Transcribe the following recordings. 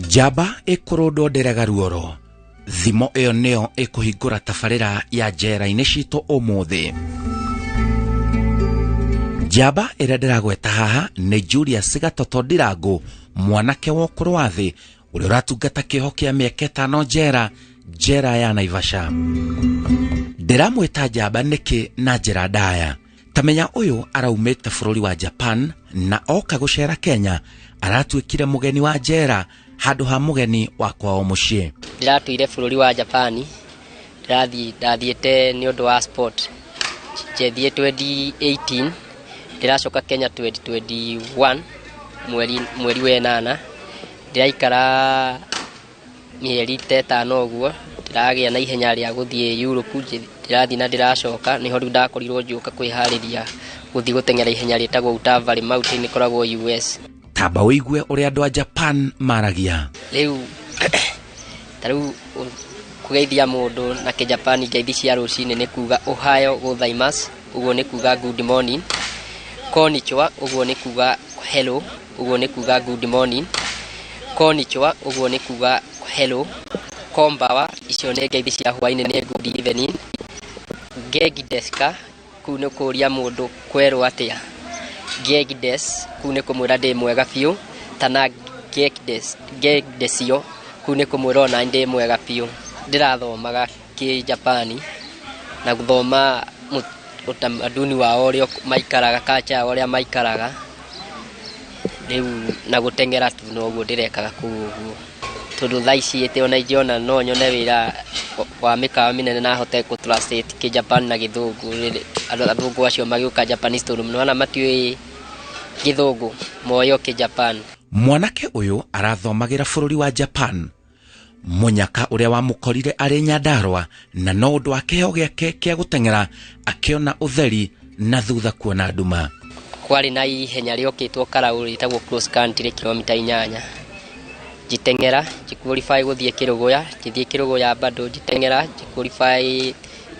Jaba ikurundo nderaga ruoro. Thimo iyo neo ikuhingura tabarira ya njera-ini citu umuthi. Jaba ira ndiragweta haha ni Julius Gatoto Ndirangu, mwanake wa ukuru wa thi uria uratungata kiho kia miaka 5 njera ya Naivasha. Ndiramwita Jaba niki na njira ndaya. Tamenya uyu araumite bururi wa Japan na oka gucera Kenya, aratwikire mugeni wa njera handu ha mugeni wa kwao mucii. Ndiratuire bururi wa Japan, ndathiite ni undu wa sport. Njethie 2018, ndiracoka Kenya 2021 mweri wa 8. Ndiraikara mieri 5 uguo, ndiragia na ihenya ria guthie Europe. Ndirathi na ndiracoka niho riu ndakorirwo njuka kwihariria guthie gutengera ihenya ritagwo Utavali Mountain ikoragwo US. Tamba wigue uria andu a Japan maragia. Riu taru kugeithia mundu na ke Japan ngeithi cia rucini ni kuga Ohio gozaimasu, uguo ni kuga good morning. Konnichiwa, uguo ni kuga hello, uguo ni kuga good morning. Konnichiwa, uguo ni kuga hello. Kombawa, icio ni ngeithi cia hwaini ni good evening. Gegi deska, kuno kuria mundu kwerwo atia. Gegi des, kune kumwira ndi mwega biu. Tana gegi desio, kune kumwira ona ndi mwega biu. Ndirathomaga ki Japani na guthoma utamaduni wao uria maikaraga, kacha uria maikaraga. Riu na gutengera tu no guo ndirekaga kuguo. Tondu thaici ite ona ijiona no nyone wira wa mikawa minene na hote ku translate ki Japan na githungu. Athungu acio magiuka Japanese tondu mwana matiui githungu moyo ki Japan. Mwanake uyu arathomagira bururi wa Japan. Munyaka uria wamukorire ari Nyandarua na no undu wa kiheo giake kia gutengera akiona utheri na thutha kuona nduma. Kwari na ihenya riokitwo karauri tagwo cross country kilomita 8. Jitengera jiqualify guthie Kirugoya, jithie Kirugoya bado jitengera jiqualify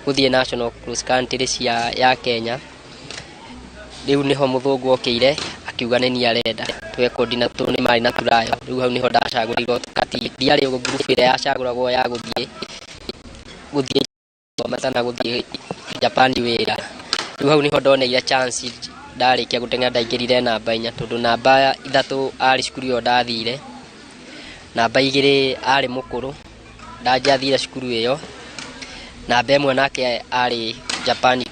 guthie national cross country cia ya Kenya. Riu niho muthungu okire akiuga ni arenda twe coordinator ni mari na turayo. Riu hau niho ndacagurirwo kati diari ugo group ire yacaguragwo ya guthie matana guthie Japan wira. Riu hau niho ndonire chance ndarikia gutengera ndaingirire namba 4 tondu namba 3 ari cukuru yo ndathire. Namba 2 ari mukuru ndajathire cukuru iyo. Namba 1 nake ari Japan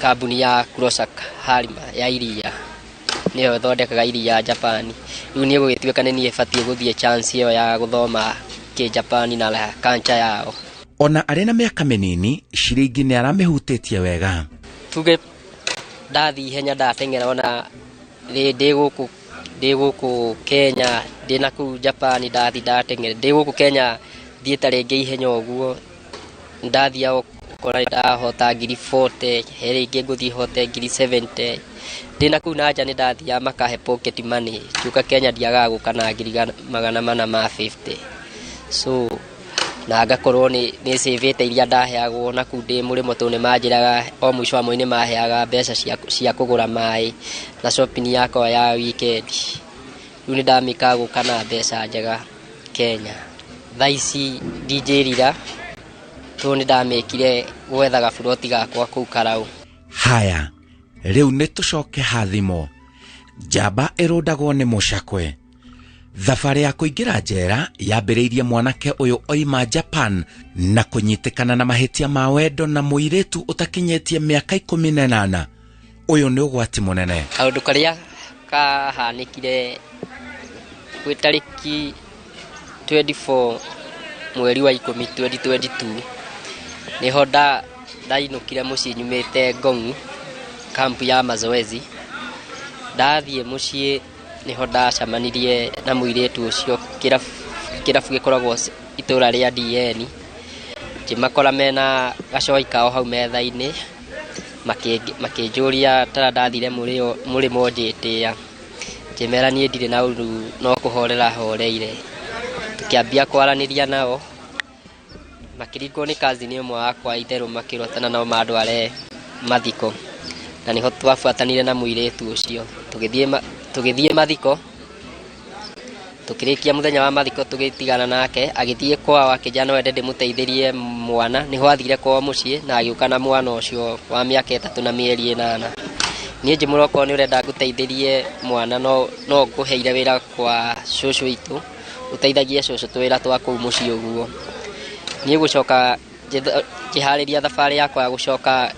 kabuni ya Kurosak Harima ya iria niyo thondekaga iria Japan. Riu ni gugituika ni ibatie guthie chance iyo ya guthoma ki Japan na la kancha yao. Ona arena miaka minini ciringi ni aramihutitie wega. Tuge ndathi henya ndatengera ona ndi guku Kenya ndina ku Japan ndathi ndatengera ndi guku Kenya thiete ringi ihenya uguo ndathia kora ndahota ngiri 40 heringi nguthi hote ngiri 70 ndina ku naja ni ndathia makahe pocket money tuka Kenya ndiaga gukana ngiri 450. So na ngakorwo ni savete iria ndaheagwo na kundi murimo tone manjiraga o mwisho wa mwini maheaga mbeca cia kugura mai na shopping yako ya weekend. Riu ni ndamika gukana mbeca njega Kenya. Thaici DJ Rira toni ndamikire gwethaga buroti gakwa kuu Karau. Haya, riu ni tucoke hathimo. Jaba irundagwo ni mucakwe. Thabari ya kuingira njera yambiriirie mwanake uyu oima Japan na kunyitikana na mahitia ma wendo na muiretu utakinyetie miaka 18. Uyu ni ugwati munene. Kaundu karia kahanikire kwi tariki 24 mweri wa 10 2022 niho ndainukire mucii nyumite Ngong kampu ya mazoezi. Ndathie mucii niho ndacamanirie na muiretu ucio kirabu gikoragwo itura ria DN. Jimakora mena gacoi kao hau metha-ini makinjuria tara ndathire murimo njitia. Jimera nie ndire na uru no kuhorera horeire. Tukiambia kwaraniria nao makiriko ni kazi ni mwa akwa itheru makirotana nao mandware mathiko. Na niho twafuatanire na muiretu ucio tugithie mathiko tukirikia muthenya wa mathiko tugitigana nake agithie kwao akijana wende ndimuteithirie mwana niho athire kwao mucii na agiuka na mwana ucio wa miaka 3 na mieri 8 nie njimuroko ni urenda guteithirie mwana no nguheire wira kwa cucu itu uteithagie cucu twira twa kuu mucii uguo nie gucoka kihariria thabari yakwa gucoka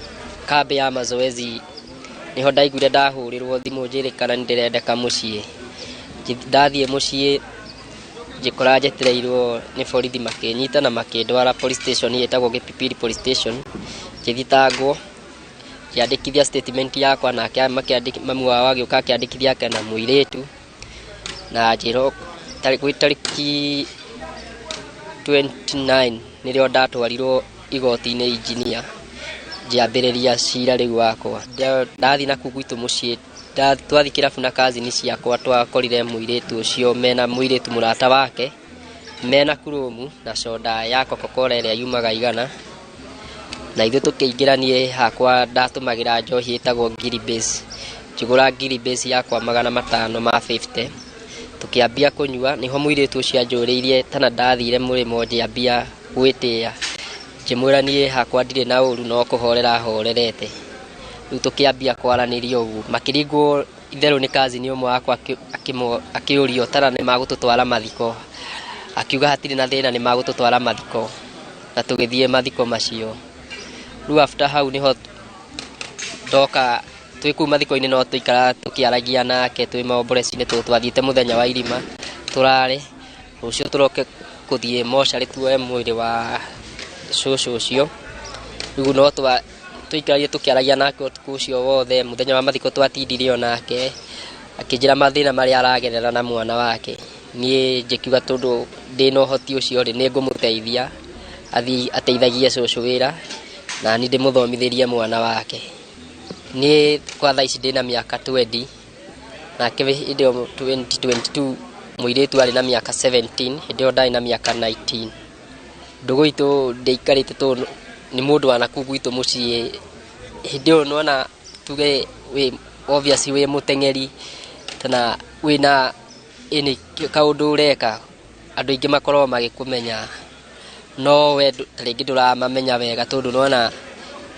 kambi ya mazoezi niho ndaiguire ndahurirwo thimu njirikana ndirendeka mucii ndathie mucii jikora jetereirwo ni borithi makinyita na makindwara police station yetagwo Gipipiri police station jithitangwo kiandikithia statement yakwa na makiandika mamu wao agiuka kiandikithia kana muiretu na jiro tariki 29 nirio ndatwarirwo igoti-ini engineer jiambiriria cira riu wakwa ndathi na kugwitu mucii twathi kirabu na kazi ni ciakwa twakorire muiretu ucio mena muiretu murata wake mena kurumu na soda ya Coca-Cola ĩrĩa yumaga 100 na ithu tukiingiranie hakwa ndatumagira njohi itagwo ngiri base njigura ngiri base yakwa 550 tukiambia kunyua niho muiretu ucio anjuriirie tana ndathire murimo njiambia gwitia njimuranie hakwa ndire na uru no kuhorera horerete riu tukiambia kwaranirio ugu makiringwo itheru ni kazi ni umwe wakwa akiurio tara ni magututwara mathiko akiuga hatiri na thina ni magututwara mathiko na tugithie mathiko macio riu after hau niho doka twiku mathiko-ini no tuikara tukiaragia nake twi maomboreci-ini twathiite muthenya wa irima turare rucio turoke kuthie mochari tuoe mwiri wa cucu ucio riu no tuikarie tukiaragia nake ucio wothe muthenya wa mathiko twatindirio nake akijira mathina maria aragerera na mwana wake nie njikiuga tondu ndina uhoti ucio ri ni ngumuteithia athi ateithagie cucu wira na ni ndimuthomithirie mwana wake ni kwa thaici ndina miaka 20 na kebe idio 2022 muiretu ari na miaka 17 idio ndai na miaka 19 ndugu itu ndeikarite to ni mundu anakugwitu mucii hidio nona tuge we obviously we mutengeri tana wina ini kaundu ureka andu ingi makoro magikumenya no we taringi nduramamenya wega tondu nona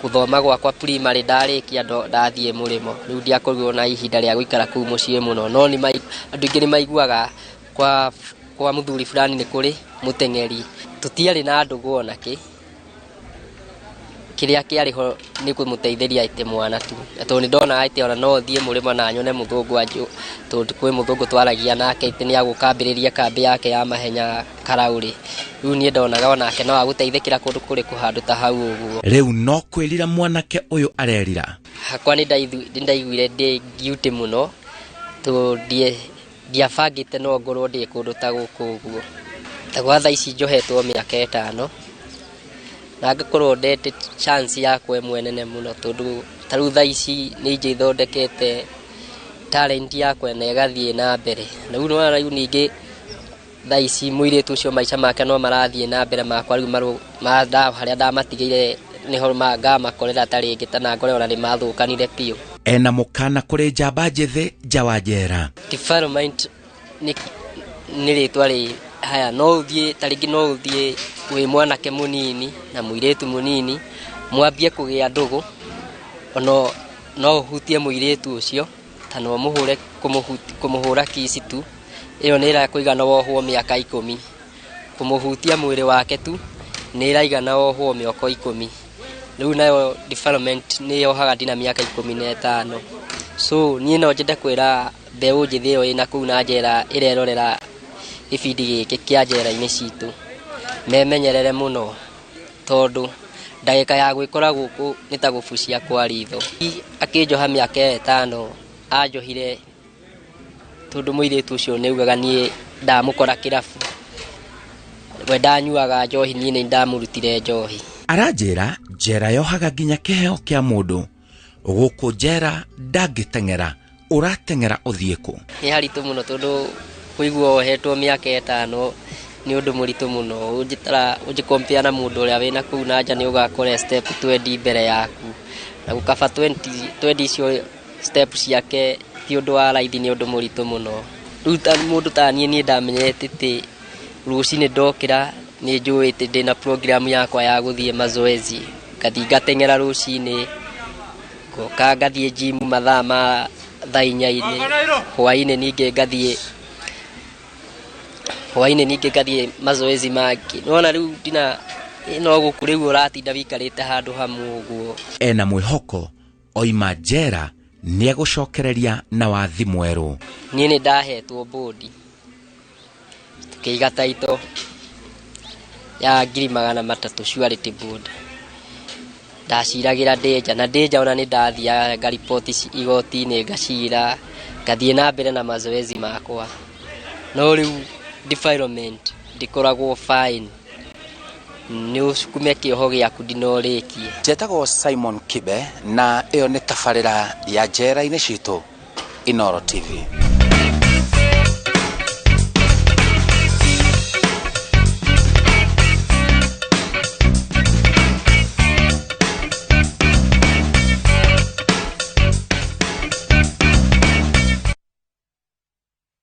kuthoma gwakwa primary ndarikia ndathie murimo riu ndiakorirwo na ihinda ria guikara kuu mucii muno no ni andu ingi ni maiguaga kwa muthuri fulani ni kuri mutengeri tutiari na ndugu onaki kiria kiariho ni kumuteithiria ite mwana tu tondu ndona ite ona no thie murimo na nyone muthungu anju tondu kwi muthungu twaragia nake ite ni agukambiriria kambi yake ya mahenya Karauri riu ni ndonaga onake no aguteithikira kundu kuri kuhandu ta hau uguo riu no kwirira mwanake uyu arerira hakwa ni ndaiguire ndi guilty muno to ndiabangite no ngorwo ndi kundu ta guku uguo ta gwa thaici njohetwo miaka 5 na ngakorwo ndete chance yakwe mwenene muno tondu taru thaici ni nje ithondekete talent yakwe na igathie na mbere na riu no riu ningi thaici muiretu ucio maica make no marathie na mbere makwa riu maru manda haria ndamatigire niho ngamakorera taringi tana ngore ona ni mathukanire piu ena mukana kuri njamba njithi njawa njera development ni ritwa ri haya no uthie taringi no uthie we mwanake munini na muiretu munini mwambie kugia ndugu ono no hutie muiretu ucio tano muhure kumuhura kisi tu iyo nira kuigana wohwo miaka 10 kumuhutia mwiri wake tu nira igana wohwo miaka 10 riu nayo development ni yohaga dina miaka 15 so nie no njende kwira mbeu njithi iyo ina kuu na njera irerorera ibindi giki kia njera-ini citu memenyerere muno tondu ndagika ya gwikora guku ni ta gubucia kwa ritho akinjoha miaka 5 anjohire tondu muiretu ucio ni ugaga nie ndamukora kirabu we ndanyuaga njohi nie ni ndamurutire njohi aranjira njera yohaga nginya kiheo kia mundu guku njera ndangitengera uratengera uthieku ni haritu muno tondu kuigua hetwo miaka 5 ni undu muritu muno unjikompea na mundu uria wina kuu na nja ni ugakore step 20 mbere yaku na gukaba 20 cio step ciake ti undu wa raithi ni undu muritu muno ruta mundu ta nie ndamenyete ti rucini ndokira ni njuite ndina program yakwa ya guthie mazoezi kathi ngatengera rucini ngoka ngathie gym mathaa ma thainyaini hwaini ninge ngathie mazoezi mangĩ nona riu ndina no gukuriu uratinda wikarite handu hamwe uguo ena mwihoko oima njera ni agucokereria na wathi mweru nie ni ndahetwo bodi tukiiga taito ya 300,000 surety board ndaciragira ndeja na ndeja ona ni ndathia ngaripoti igoti-ini ngacira ngathie na mbere na mazoezi makwa no riu defilement ndikoragwo fine ni usukume kioho giaku ndinorikie. Njĩtagwo Simon Kibe na iyo ni tabarĩra ya njera-inĩ citũ Inooro TV.